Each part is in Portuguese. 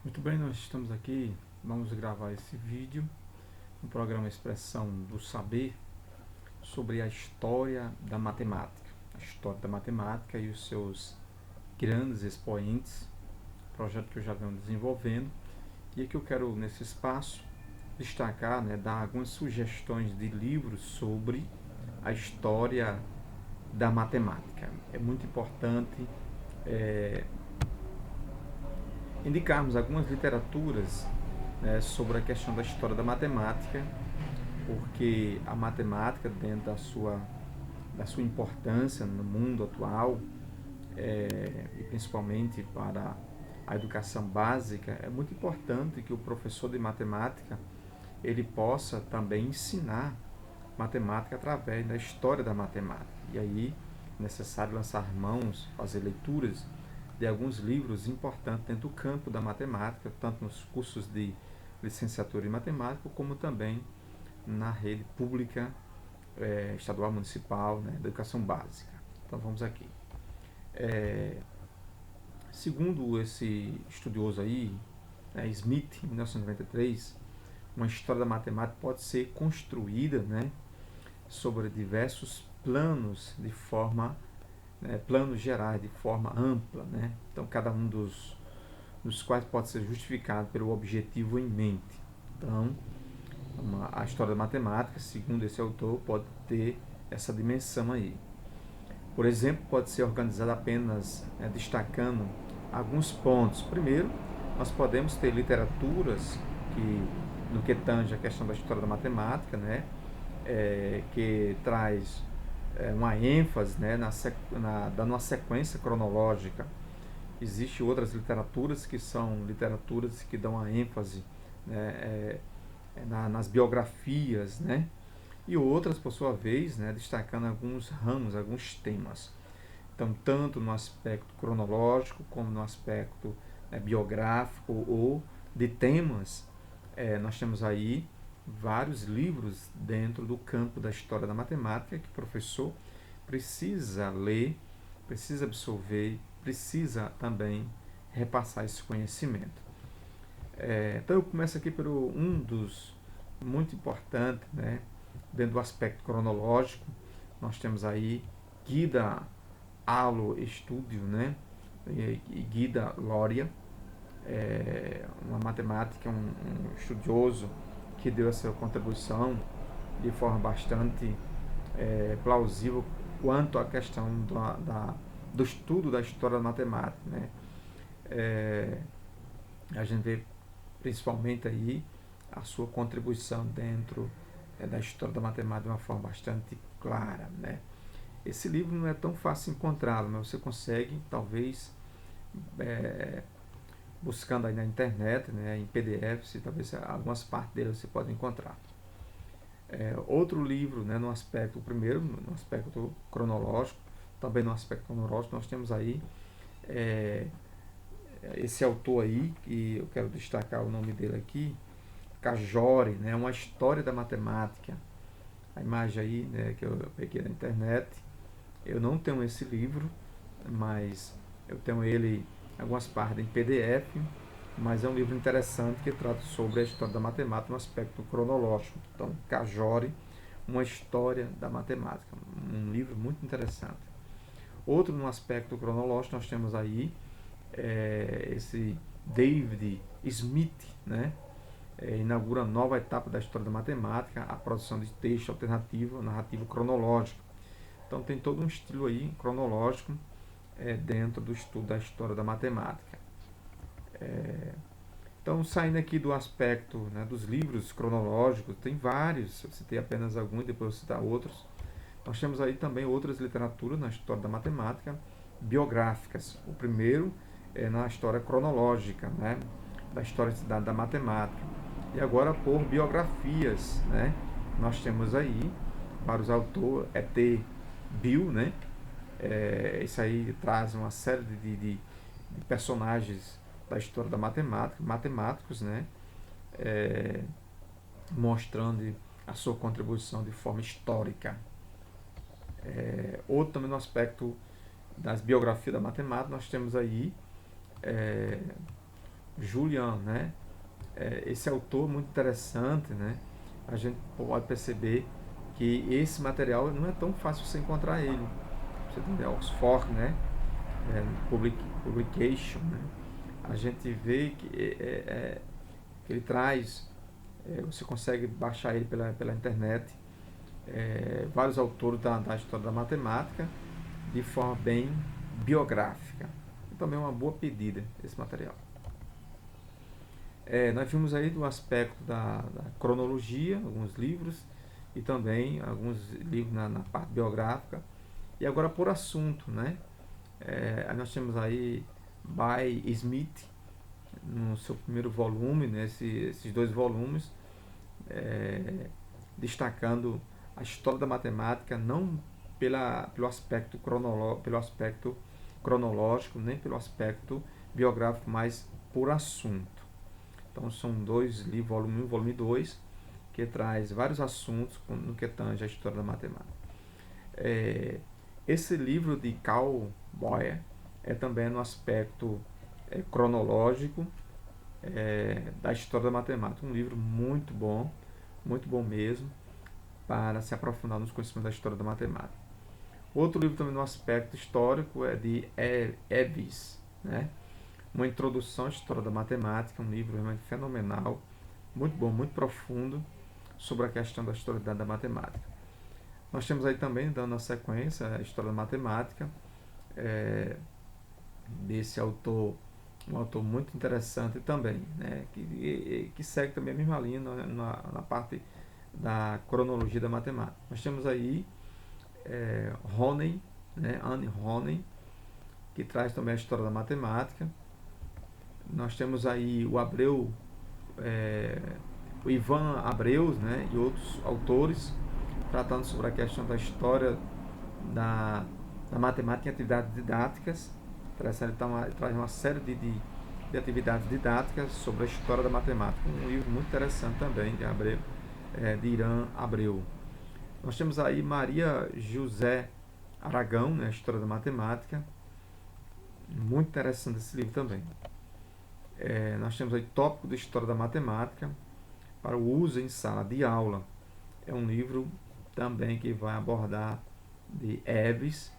Muito bem, nós estamos aqui, vamos gravar esse vídeo no programa Expressão do Saber sobre a história da matemática. A história da matemática e os seus grandes expoentes, projeto que eu já venho desenvolvendo. E aqui eu quero, nesse espaço, destacar, dar algumas sugestões de livros sobre a história da matemática. É muito importante indicarmos algumas literaturas, sobre a questão da história da matemática, porque a matemática, dentro da sua importância no mundo atual, e principalmente para a educação básica, é muito importante que o professor de matemática ele possa também ensinar matemática através da história da matemática. E aí é necessário lançar mãos, fazer leituras de alguns livros importantes dentro do campo da matemática, tanto nos cursos de licenciatura em matemática, como também na rede pública, estadual, municipal, da educação básica. Então vamos aqui. Segundo esse estudioso aí, Smith, em 1993, uma história da matemática pode ser construída, sobre diversos planos de forma, planos gerais de forma ampla, Então cada um dos quais pode ser justificado pelo objetivo em mente. Então a história da matemática, segundo esse autor, pode ter essa dimensão aí. Por exemplo, pode ser organizada apenas destacando alguns pontos. Primeiro, nós podemos ter literaturas que, no que tange a questão da história da matemática, que traz uma ênfase, dando uma sequência cronológica. Existem outras literaturas que são literaturas que dão a ênfase, nas biografias, e outras, por sua vez, destacando alguns ramos, alguns temas. Então, tanto no aspecto cronológico, como no aspecto biográfico ou de temas, nós temos aí vários livros dentro do campo da história da matemática que o professor precisa ler, precisa absorver, precisa também repassar esse conhecimento. Então eu começo aqui por um dos muito importante, dentro do aspecto cronológico. Nós temos aí Guida Alo Studio, e Guida Loria, uma matemática, um estudioso que deu a sua contribuição de forma bastante plausível quanto à questão do estudo da história da matemática. A gente vê principalmente aí a sua contribuição dentro da história da matemática de uma forma bastante clara. Esse livro não é tão fácil encontrá-lo, mas você consegue, talvez, buscando aí na internet, em PDF, talvez algumas partes dele você pode encontrar. Outro livro, no aspecto, o primeiro, no aspecto cronológico, também no aspecto cronológico, nós temos aí esse autor aí, que eu quero destacar o nome dele aqui, Cajore, uma história da matemática. A imagem aí, que eu peguei na internet. Eu não tenho esse livro, mas eu tenho ele, algumas partes em PDF, mas é um livro interessante que trata sobre a história da matemática no aspecto cronológico. Então, Cajore, uma história da matemática, um livro muito interessante. Outro no aspecto cronológico, nós temos aí esse David Smith, inaugura a nova etapa da história da matemática, a produção de texto alternativo, narrativo cronológico. Então tem todo um estilo aí cronológico dentro do estudo da história da matemática. Então, saindo aqui do aspecto dos livros cronológicos, tem vários, eu citei apenas alguns, depois eu citar outros. Nós temos aí também outras literaturas na história da matemática, biográficas. O primeiro é na história cronológica, da história da matemática. E agora por biografias, nós temos aí vários autores, E.T. Bill, isso aí traz uma série de personagens da história da matemática, matemáticos, mostrando a sua contribuição de forma histórica. Outro também no aspecto das biografias da matemática, nós temos aí Julian, né? Esse autor muito interessante, né? A gente pode perceber que esse material não é tão fácil você encontrar ele. Você tem Oxford, né? Publication, né? A gente vê que ele traz, você consegue baixar ele pela internet, vários autores da história da matemática de forma bem biográfica. E também é uma boa pedida esse material. Nós vimos aí do aspecto da cronologia, alguns livros, e também alguns livros na parte biográfica. E agora por assunto, né? Nós temos aí by Smith, no seu primeiro volume, né? Esses dois volumes, destacando a história da matemática, não pelo aspecto cronológico, nem pelo aspecto biográfico, mas por assunto. Então são dois livros, volume 1 e volume 2, que traz vários assuntos no que tange a história da matemática. Esse livro de Carl Boyer é também no aspecto cronológico da história da matemática. Um livro muito bom mesmo, para se aprofundar nos conhecimentos da história da matemática. Outro livro também no aspecto histórico é de Eves, né? Uma introdução à história da matemática, um livro realmente fenomenal, muito bom, muito profundo, sobre a questão da história da matemática. Nós temos aí também, dando a sequência, a história da matemática, desse autor, um autor muito interessante também, né? que segue também a mesma linha na parte da cronologia da matemática. Nós temos aí Rosny, né? Anne Rosny, que traz também a história da matemática. Nós temos aí o Abreu, o Ivan Abreus, né? E outros autores tratando sobre a questão da história da matemática em atividades didáticas. Traz uma série de atividades didáticas sobre a história da matemática. Um livro muito interessante também de Irã Abreu. Nós temos aí Maria José Aragão, né, a História da Matemática. Muito interessante esse livro também. Nós temos aí Tópico de História da Matemática para o uso em sala de aula. É um livro também que vai abordar de Eves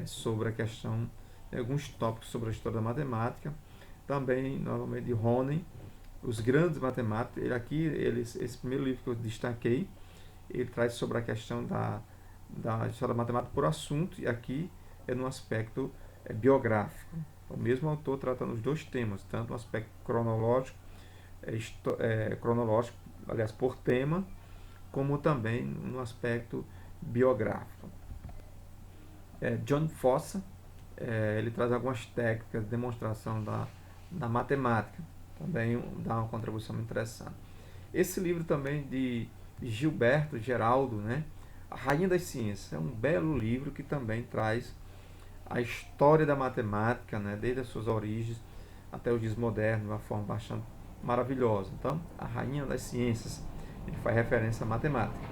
sobre a questão de alguns tópicos sobre a história da matemática. Também, novamente, de Rosny, Os Grandes Matemáticos. Esse primeiro livro que eu destaquei, ele traz sobre a questão da história da matemática por assunto, e aqui é no aspecto biográfico. O mesmo autor tratando os dois temas, tanto no aspecto cronológico, aliás, por tema, como também no aspecto biográfico. John Fossa, ele traz algumas técnicas de demonstração da matemática, também dá uma contribuição interessante. Esse livro também de Gilberto Geraldo, né? A Rainha das Ciências, é um belo livro que também traz a história da matemática, né? Desde as suas origens até os dias modernos, de uma forma bastante maravilhosa. Então, A Rainha das Ciências, ele faz referência à matemática.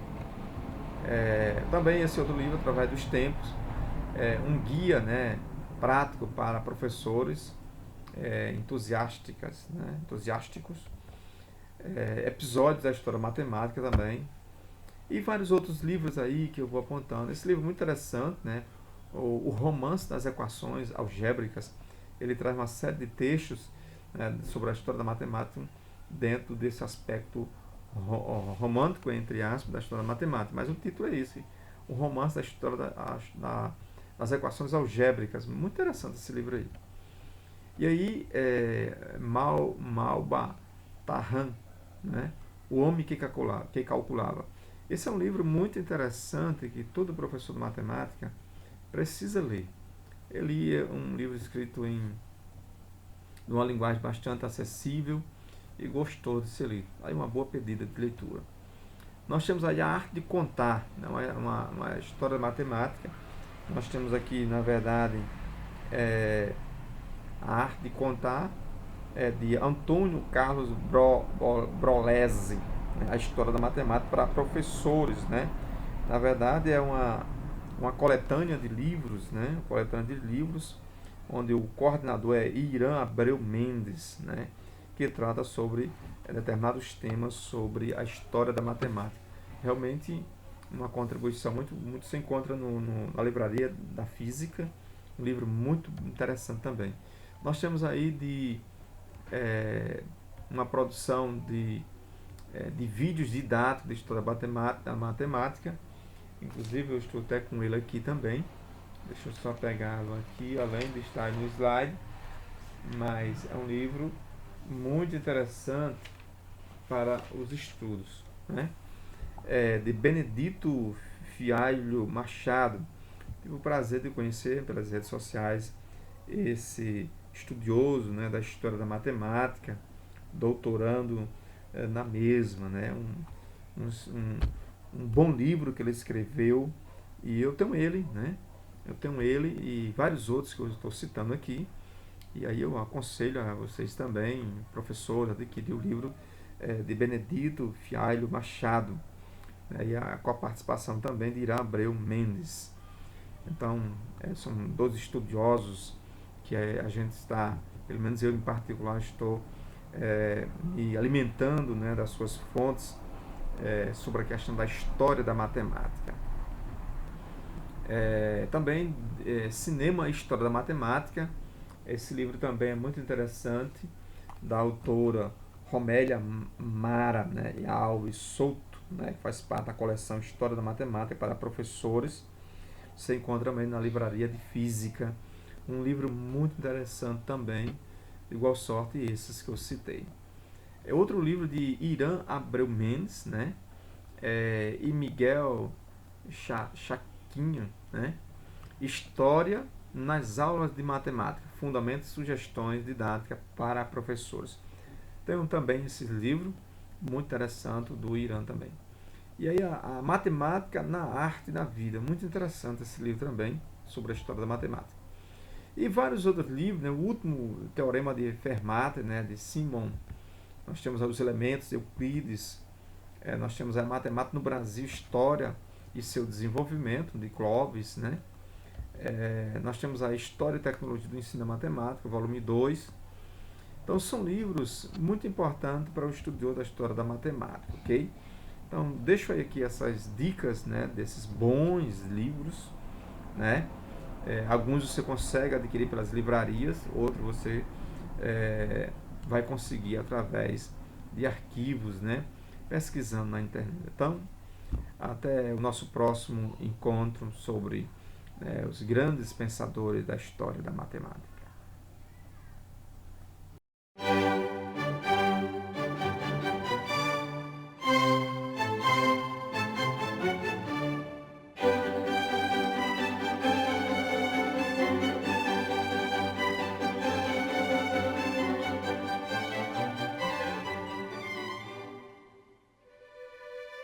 Também esse outro livro, Através dos Tempos, um guia, né, prático para professores entusiásticos, episódios da história matemática também, e vários outros livros aí que eu vou apontando. Esse livro é muito interessante, né? O Romance das Equações Algébricas. Ele traz uma série de textos, né, sobre a história da matemática dentro desse aspecto romântico, entre aspas, da história da matemática. Mas o título é esse: O Romance da História das Equações Algébricas. Muito interessante esse livro aí. E aí, Malba Tahan, né? O Homem que Calculava. Esse é um livro muito interessante que todo professor de matemática precisa ler. Ele é um livro escrito em uma linguagem bastante acessível e gostoso de ser lido. Aí uma boa pedida de leitura. Nós temos aí A Arte de Contar, né? uma história matemática. Nós temos aqui, na verdade, A Arte de Contar, de Antônio Carlos Brolesi, né? A História da Matemática para professores, né? Na verdade, é uma coletânea de livros, né? Uma coletânea de livros onde o coordenador é Irã Abreu Mendes, né, que trata sobre determinados temas sobre a história da matemática. Realmente uma contribuição muito se encontra na livraria da física, um livro muito interessante também. Nós temos aí uma produção de vídeos didáticos de história da matemática, inclusive eu estou até com ele aqui também. Deixa eu só pegá-lo aqui, além de estar no slide, mas é um livro muito interessante para os estudos, né? De Benedito Fialho Machado. Tive o prazer de conhecer pelas redes sociais esse estudioso, né, da história da matemática, doutorando na mesma, né? Um bom livro que ele escreveu, e eu tenho ele, né? Eu tenho ele e vários outros que eu estou citando aqui. E aí eu aconselho a vocês também, professores, a adquirir o livro de Benedito Fialho Machado, né, com a participação também de Irã Abreu Mendes. Então, são dois estudiosos que a gente está, pelo menos eu em particular, estou me alimentando, né, das suas fontes sobre a questão da história da matemática. Também Cinema e História da Matemática. Esse livro também é muito interessante, da autora Romélia Mara, né, e Alves Souto, né, que faz parte da coleção História da Matemática para professores. Você encontra também na livraria de física. Um livro muito interessante também, de igual sorte esses que eu citei. É outro livro de Irã Abreu Mendes, né, e Miguel Chaquinha, né, História nas aulas de matemática, fundamentos e sugestões didáticas para professores. Tem também esse livro, muito interessante, do Irã também. E aí a matemática na arte e na vida, muito interessante esse livro também, sobre a história da matemática. E vários outros livros, né? O último, Teorema de Fermat, né, de Simon. Nós temos os elementos de Euclides, nós temos a matemática no Brasil, história e seu desenvolvimento, de Clovis, né? Nós temos a História e Tecnologia do Ensino da Matemática, volume 2. Então são livros muito importantes para o estudioso da história da matemática, ok? Então deixo aí aqui essas dicas, né, desses bons livros, né? Alguns você consegue adquirir pelas livrarias, outros você vai conseguir através de arquivos, né, pesquisando na internet. Então, até o nosso próximo encontro sobre os grandes pensadores da história da matemática.